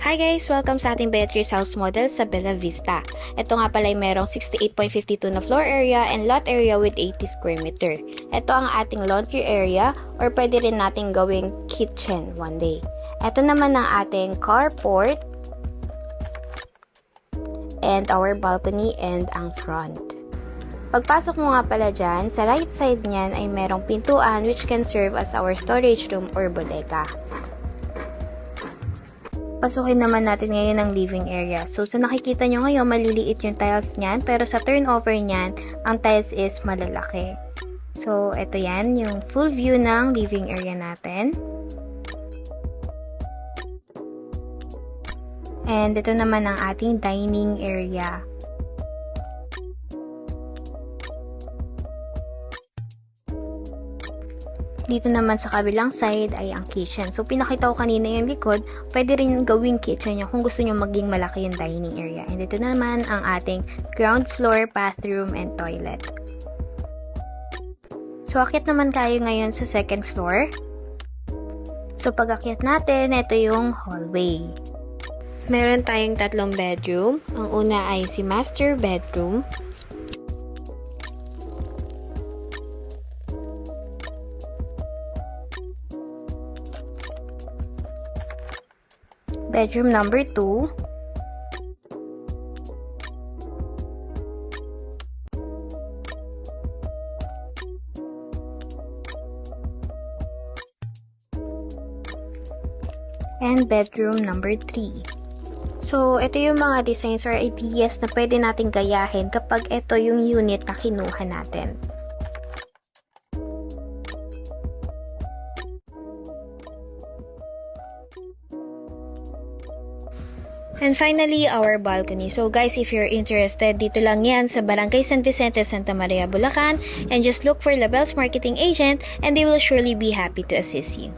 Hi guys! Welcome sa ating Beatrice House Model sa Bella Vista. Ito nga pala ay merong 68.52 na floor area and lot area with 80 square meter. Ito ang ating laundry area or pwede rin natin gawing kitchen one day. Ito naman ang ating carport and our balcony and ang front. Pagpasok mo nga pala dyan, sa right side niyan ay merong pintuan which can serve as our storage room or bodega. Pasukin naman natin ngayon ang living area. So, sa nakikita nyo ngayon, maliliit yung tiles niyan. Pero sa turnover niyan, ang tiles is malalaki. So, ito yan, yung full view ng living area natin. And ito naman ang ating dining area. Dito naman sa kabilang side ay ang kitchen. So, pinakita ko kanina yung likod, pwede rin gawing kitchen nyo kung gusto nyo maging malaki yung dining area. And dito naman ang ating ground floor, bathroom, and toilet. So, akyat naman tayo ngayon sa second floor. So, pag akyat natin, ito yung hallway. Meron tayong tatlong bedroom. Ang una ay si master bedroom. Bedroom number 2. And bedroom number 3. So, ito yung mga designs or ideas na pwede natin gayahin kapag ito yung unit na kinuha natin. And finally, our balcony. So guys, if you're interested, dito lang yan sa Barangay San Vicente, Santa Maria, Bulacan. And just look for Label's marketing agent and they will surely be happy to assist you.